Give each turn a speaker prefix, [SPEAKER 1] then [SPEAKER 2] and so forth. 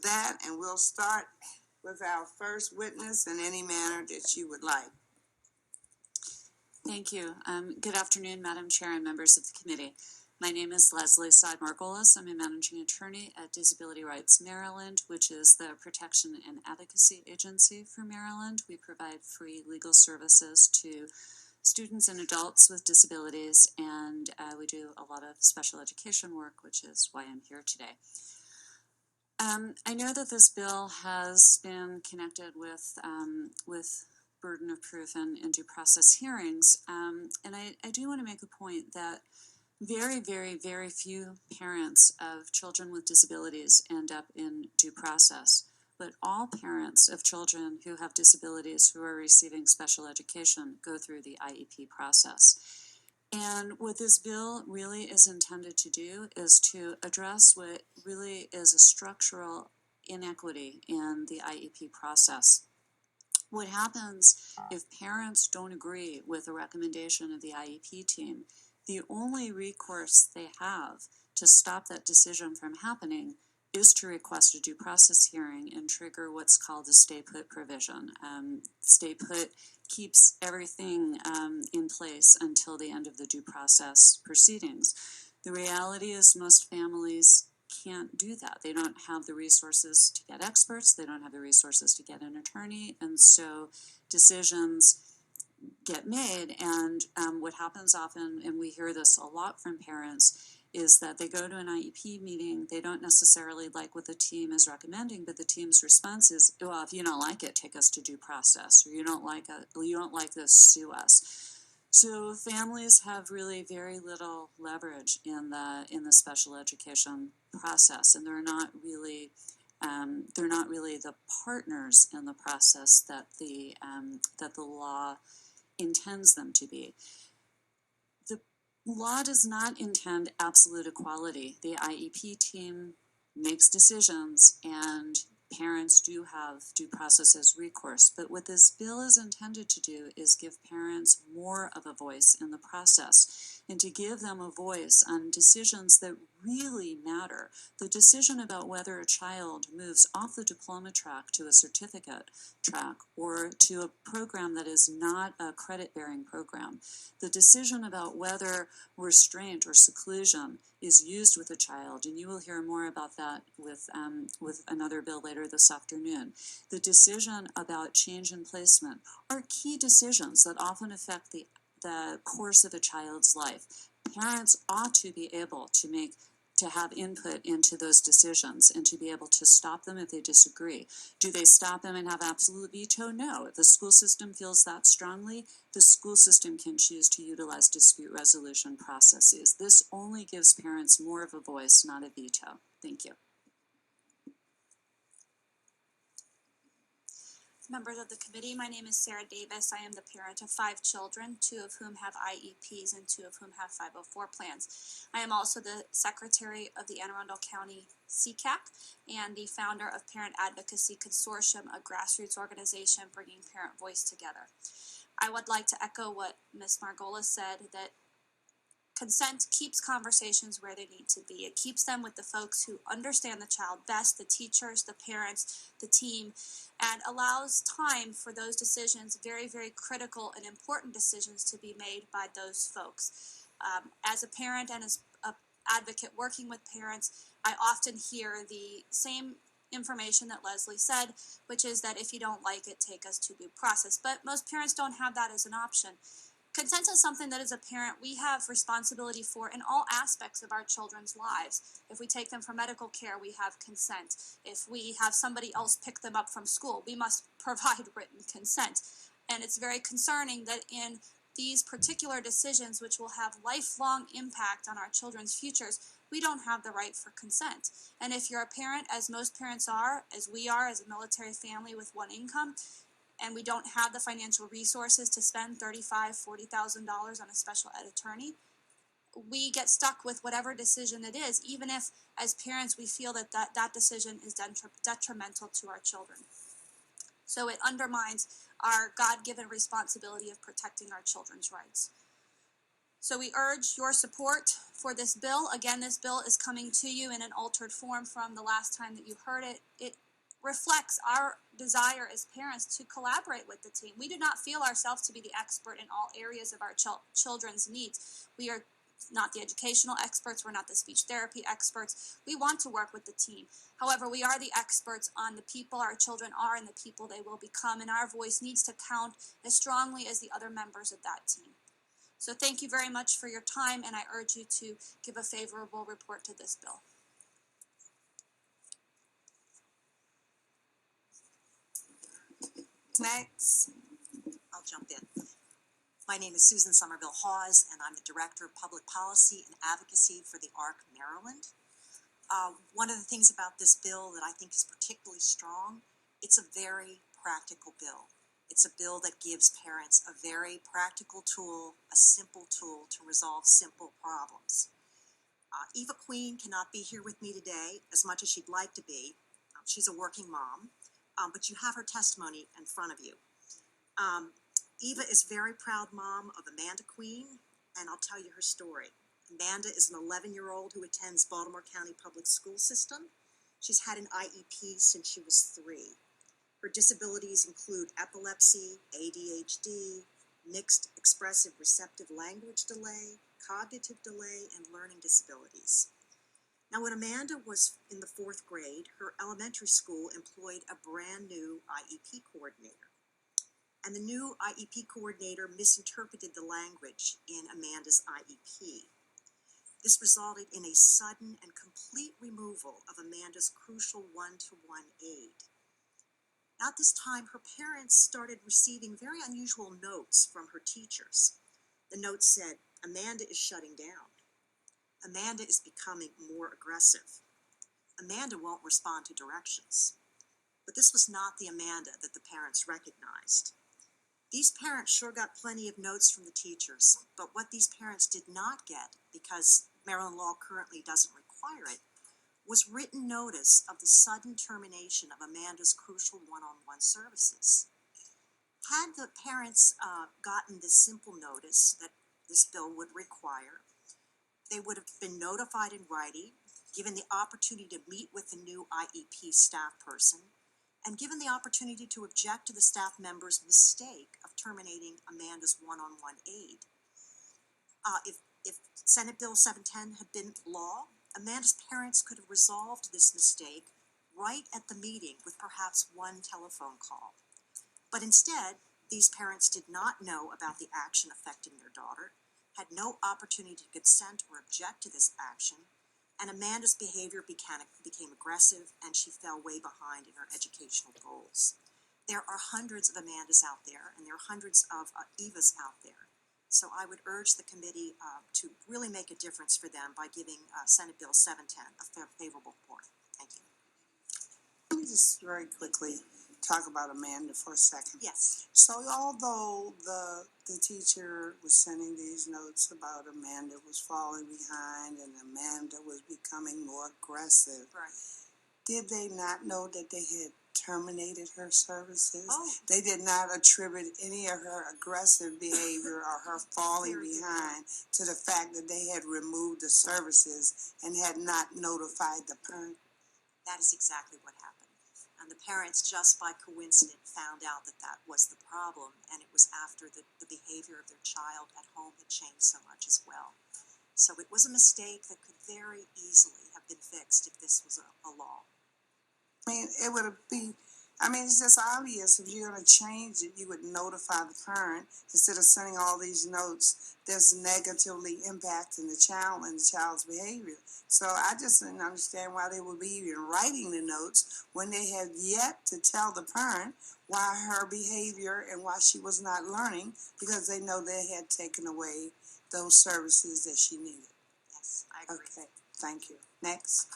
[SPEAKER 1] That, and we'll start with our first witness in any manner that you would like.
[SPEAKER 2] Thank you. Good afternoon, Madam Chair and members of the committee. My name is Leslie Seid-Margolis. I'm a managing attorney at Disability Rights Maryland, which is the protection and advocacy agency for Maryland. We provide free legal services to students and adults with disabilities, and we do a lot of special education work, which is why I'm here today. I know that this bill has been connected with burden of proof and due process hearings, and I do want to make a point that very, very, very few parents of children with disabilities end up in due process, but all parents of children who have disabilities who are receiving special education go through the IEP process. And what this bill really is intended to do is to address what really is a structural inequity in the IEP process. What happens if parents don't agree with a recommendation of the IEP team? The only recourse they have to stop that decision from happening is to request a due process hearing and trigger what's called a stay put provision. Stay put keeps everything in place until the end of the due process proceedings. The reality is most families can't do that. They don't have the resources to get experts, they don't have the resources to get an attorney, and so decisions get made. And what happens often, and we hear this a lot from parents, is that they go to an IEP meeting, they don't necessarily like what the team is recommending, but the team's response is, well, if you don't like it, take us to due process, or you don't like this, sue us. So families have really very little leverage in the special education process, and they're not really the partners in the process that the law intends them to be. The law does not intend absolute equality. The IEP team makes decisions, and parents do have due process as recourse. But what this bill is intended to do is give parents more of a voice in the process, and to give them a voice on decisions that really matter. The decision about whether a child moves off the diploma track to a certificate track or to a program that is not a credit-bearing program. The decision about whether restraint or seclusion is used with a child, and you will hear more about that with another bill later this afternoon. The decision about change in placement are key decisions that often affect the course of a child's life. Parents ought to be able to have input into those decisions and to be able to stop them if they disagree. Do they stop them and have absolute veto? No. If the school system feels that strongly, the school system can choose to utilize dispute resolution processes. This only gives parents more of a voice, not a veto. Thank you.
[SPEAKER 3] Members of the committee, my name is Sarah Davis. I am the parent of 5 children, 2 of whom have IEPs and 2 of whom have 504 plans. I am also the secretary of the Anne Arundel County CCAC and the founder of Parent Advocacy Consortium, a grassroots organization bringing parent voice together. I would like to echo what Ms. Margolis said, that consent keeps conversations where they need to be. It keeps them with the folks who understand the child best, the teachers, the parents, the team, and allows time for those decisions, very, very critical and important decisions, to be made by those folks. As a parent and as an advocate working with parents, I often hear the same information that Leslie said, which is that if you don't like it, take us to due process. But most parents don't have that as an option. Consent is something that as a parent we have responsibility for in all aspects of our children's lives. If we take them for medical care, we have consent. If we have somebody else pick them up from school, we must provide written consent. And it's very concerning that in these particular decisions, which will have lifelong impact on our children's futures, we don't have the right for consent. And if you're a parent, as most parents are, as we are, as a military family with one income, and we don't have the financial resources to spend $35,000, $40,000 on a special ed attorney, we get stuck with whatever decision it is, even if as parents we feel that decision is detrimental to our children. So it undermines our God-given responsibility of protecting our children's rights. So we urge your support for this bill. Again, this bill is coming to you in an altered form from the last time that you heard it. It reflects our desire as parents to collaborate with the team. We do not feel ourselves to be the expert in all areas of our children's needs. We are not the educational experts. We're not the speech therapy experts. We want to work with the team. However, we are the experts on the people our children are and the people they will become, and our voice needs to count as strongly as the other members of that team. So thank you very much for your time, and I urge you to give a favorable report to this bill.
[SPEAKER 1] Next.
[SPEAKER 4] I'll jump in. My name is Susan Somerville Hawes, and I'm the Director of Public Policy and Advocacy for the ARC Maryland. One of the things about this bill that I think is particularly strong, it's a very practical bill. It's a bill that gives parents a very practical tool, a simple tool to resolve simple problems. Eva Queen cannot be here with me today as much as she'd like to be. She's a working mom, but you have her testimony in front of you. Eva is a very proud mom of Amanda Queen, and I'll tell you her story. Amanda is an 11-year-old who attends Baltimore County Public School System. She's had an IEP since she was 3. Her disabilities include epilepsy, ADHD, mixed expressive receptive language delay, cognitive delay, and learning disabilities. Now, when Amanda was in the 4th grade, her elementary school employed a brand new IEP coordinator. And the new IEP coordinator misinterpreted the language in Amanda's IEP. This resulted in a sudden and complete removal of Amanda's crucial one-to-one aid. At this time, her parents started receiving very unusual notes from her teachers. The note said, "Amanda is shutting down. Amanda is becoming more aggressive. Amanda won't respond to directions." But this was not the Amanda that the parents recognized. These parents sure got plenty of notes from the teachers, but what these parents did not get, because Maryland law currently doesn't require it, was written notice of the sudden termination of Amanda's crucial one-on-one services. Had the parents gotten this simple notice that this bill would require, they would have been notified in writing, given the opportunity to meet with the new IEP staff person, and given the opportunity to object to the staff member's mistake of terminating Amanda's one-on-one aid. If Senate Bill 710 had been law, Amanda's parents could have resolved this mistake right at the meeting with perhaps one telephone call. But instead, these parents did not know about the action affecting their daughter, had no opportunity to consent or object to this action, and Amanda's behavior became aggressive, and she fell way behind in her educational goals. There are hundreds of Amandas out there, and there are hundreds of Evas out there. So I would urge the committee to really make a difference for them by giving Senate Bill 710 a favorable report. Thank you.
[SPEAKER 1] Let me just very quickly talk about Amanda for a second.
[SPEAKER 4] Yes.
[SPEAKER 1] So although the teacher was sending these notes about Amanda was falling behind and Amanda was becoming more aggressive,
[SPEAKER 4] Right.
[SPEAKER 1] did they not know that they had terminated her services?
[SPEAKER 4] Oh.
[SPEAKER 1] They did not attribute any of her aggressive behavior or her falling
[SPEAKER 4] Very good
[SPEAKER 1] behind to the fact that they had removed the services and had not notified the parent.
[SPEAKER 4] That is exactly what happened. And the parents, just by coincidence, found out that that was the problem, and it was after the behavior of their child at home had changed so much as well. So it was a mistake that could very easily have been fixed if this was a law.
[SPEAKER 1] I mean, it would be, it's just obvious if you're going to change it, you would notify the parent instead of sending all these notes that's negatively impacting the child and the child's behavior. So I just didn't understand why they would be even writing the notes when they had yet to tell the parent why her behavior and why she was not learning, because they know they had taken away those services that she needed.
[SPEAKER 4] Yes, I agree.
[SPEAKER 1] Okay, thank you. Next.